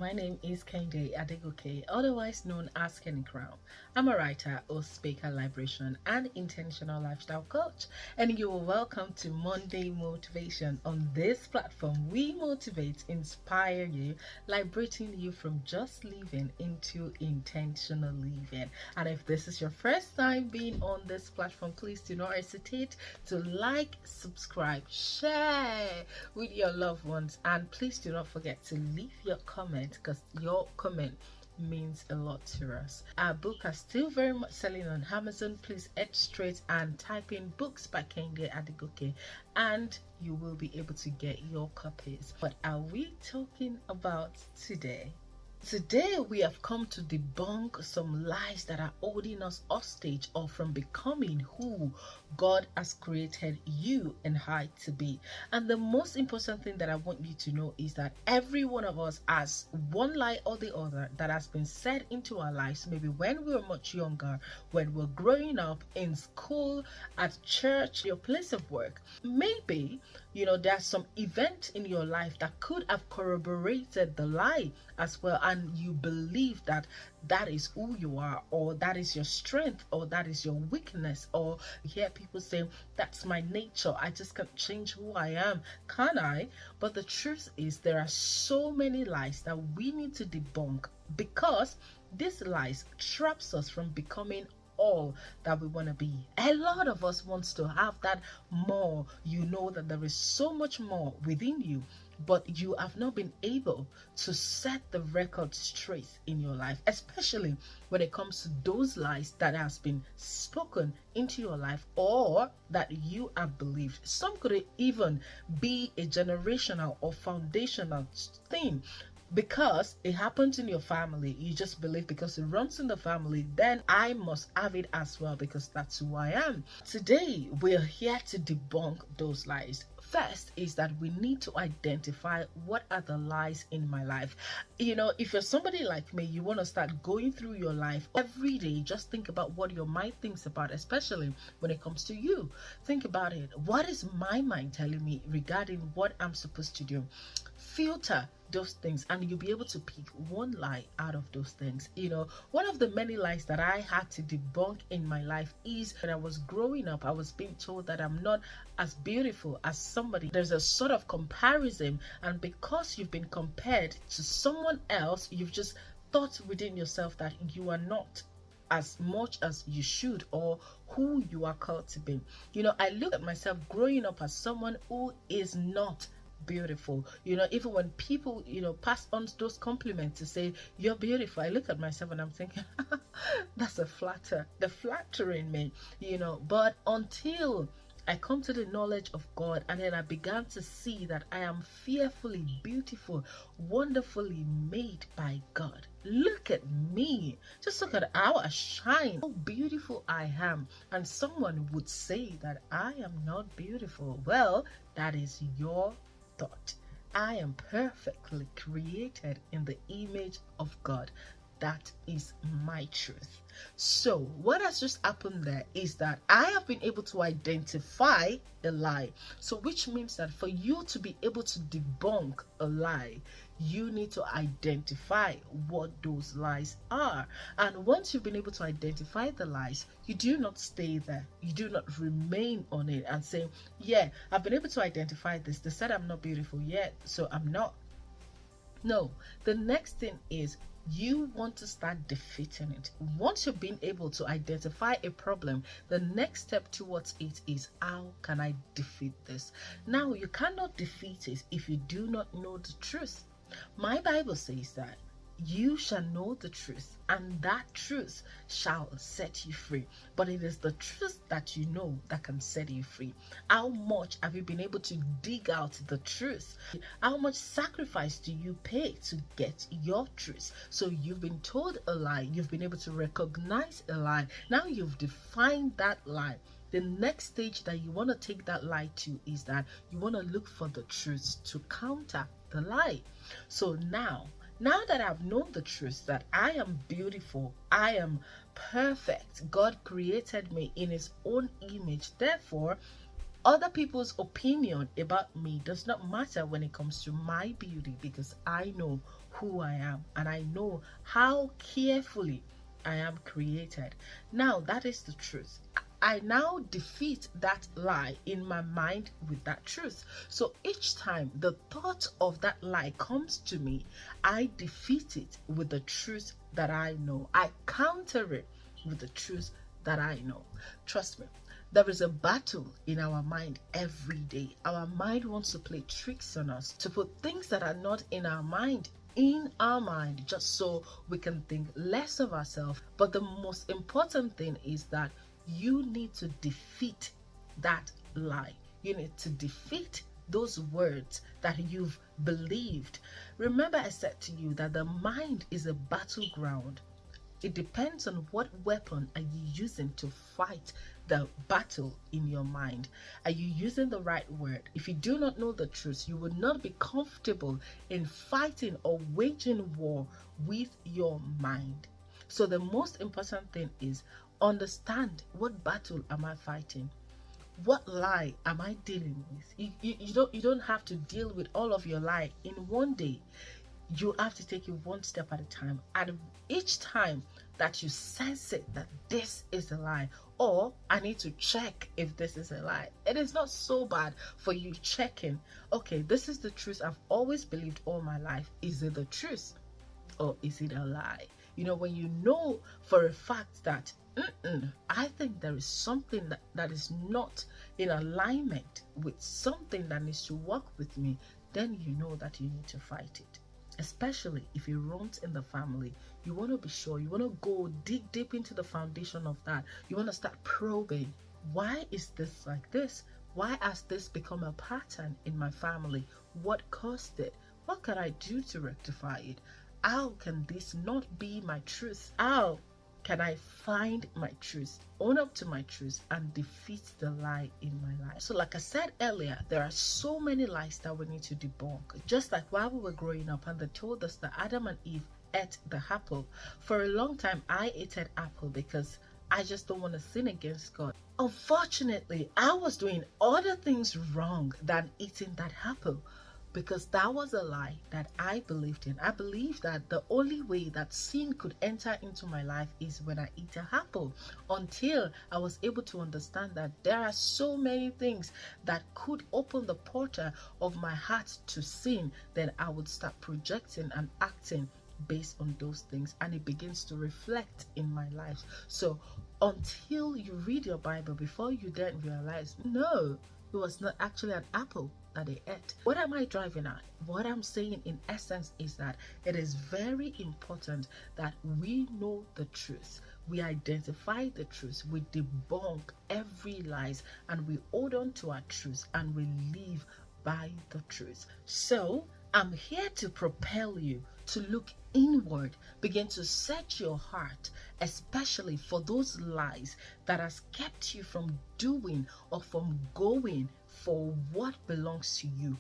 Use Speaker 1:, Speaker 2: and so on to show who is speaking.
Speaker 1: my name is Kehinde Adegoke, otherwise known as Kenny Crown. I'm a writer, host, speaker, liberation, and intentional lifestyle coach. And you are welcome to Monday Motivation. On this platform, we motivate, inspire you, liberating you from just living into intentional living. And if this is your first time being on this platform, please do not hesitate to like, subscribe, share with your loved ones, and please do not forget to leave your comment, because your comment means a lot to us. Our book are still very much selling on Amazon. Please head straight and type in books by Kehinde Adegoke and you will be able to get your copies. What are we talking about today? Today we have come to debunk some lies that are holding us hostage or from becoming who God has created you and I to be. And the most important thing that I want you to know is that every one of us has one lie or the other that has been said into our lives, maybe when we were much younger, when we're growing up, in school, at church, your place of work. Maybe there's some event in your life that could have corroborated the lie as well, and you believe that that is who you are, or that is your strength, or that is your weakness, or you hear people say, that's my nature, I just can't change who I am, can I? But the truth is, there are so many lies that we need to debunk, because these lies traps us from becoming all that we want to be. A lot of us wants to have that more. You know that there is so much more within you, but you have not been able to set the record straight in your life, especially when it comes to those lies that has been spoken into your life or that you have believed. Some could even be a generational or foundational thing, because it happens in your family. You just believe because it runs in the family, then I must have it as well because that's who I am. Today we're here to debunk those lies. First is that we need to identify what are the lies in my life. If you're somebody like me, you want to start going through your life every day. Just think about what your mind thinks about, especially when it comes to you. Think about it. What is my mind telling me regarding what I'm supposed to do? Filter those things and you'll be able to pick one lie out of those things. One of the many lies that I had to debunk in my life is when I was growing up, I was being told that I'm not as beautiful as somebody. There's a sort of comparison, and because you've been compared to someone else, you've just thought within yourself that you are not as much as you should or who you are called to be. I look at myself growing up as someone who is not beautiful. Even when people pass on those compliments to say you're beautiful, I look at myself and I'm thinking that's they're flattering me, but until I come to the knowledge of God, and then I began to see that I am fearfully, beautiful, wonderfully made by God. Look at me. Just look at how I shine, how beautiful I am. And someone would say that I am not beautiful. Well, that is your thought. I am perfectly created in the image of God. That is my truth. So what has just happened there is that I have been able to identify a lie. So which means that for you to be able to debunk a lie, you need to identify what those lies are. And once you've been able to identify the lies, you do not stay there. You do not remain on it and say, yeah, I've been able to identify this. They said I'm not beautiful yet, so I'm not. No, the next thing is you want to start defeating it. Once you've been able to identify a problem, the next step towards it is, how can I defeat this? Now, you cannot defeat it if you do not know the truth. My Bible says that you shall know the truth, and that truth shall set you free. But it is the truth that you know that can set you free. How much have you been able to dig out the truth? How much sacrifice do you pay to get your truth? So you've been told a lie, you've been able to recognize a lie. Now you've defined that lie. The next stage that you want to take that lie to is that you want to look for the truth to counter the lie. So now that I've known the truth that I am beautiful, I am perfect, God created me in his own image, therefore other people's opinion about me does not matter when it comes to my beauty, because I know who I am, and I know how carefully I am created. Now, that is the truth. I now defeat that lie in my mind with that truth. So each time the thought of that lie comes to me, I defeat it with the truth that I know. I counter it with the truth that I know. Trust me, there is a battle in our mind every day. Our mind wants to play tricks on us, to put things that are not in our mind just so we can think less of ourselves. But the most important thing is that you need to defeat that lie. You need to defeat those words that you've believed. Remember, I said to you that the mind is a battleground. It depends on what weapon are you using to fight the battle in your mind. Are you using the right word? If you do not know the truth, you will not be comfortable in fighting or waging war with your mind. So the most important thing is understand, what battle am I fighting? What lie am I dealing with? You don't have to deal with all of your lie in one day. You have to take it one step at a time, and each time that you sense it that this is a lie, or I need to check if this is a lie, it is not so bad for you checking, okay, this is the truth I've always believed all my life. Is it the truth or is it a lie? You know, when you know for a fact that I think there is something that is not in alignment with something that needs to work with me, then you know that you need to fight it. Especially if it runs in the family, you want to be sure, you want to go dig deep into the foundation of that. You want to start probing, why is this like this? Why has this become a pattern in my family? What caused it? What can I do to rectify it? How can this not be my truth? How can I find my truth, own up to my truth, and defeat the lie in my life? So like I said earlier, there are so many lies that we need to debunk. Just like while we were growing up and they told us that Adam and Eve ate the apple. For a long time, I ate an apple because I just don't want to sin against God. Unfortunately, I was doing other things wrong than eating that apple, because that was a lie that I believed in. I believed that the only way that sin could enter into my life is when I eat an apple, until I was able to understand that there are so many things that could open the portal of my heart to sin. Then I would start projecting and acting based on those things, and it begins to reflect in my life. So until you read your Bible, before you then realize, no, it was not actually an apple that they ate. What am I driving at? What I'm saying in essence is that it is very important that we know the truth, we identify the truth, we debunk every lies, and we hold on to our truth, and we live by the truth. So I'm here to propel you to look inward, begin to search your heart, especially for those lies that has kept you from doing or from going for what belongs to you,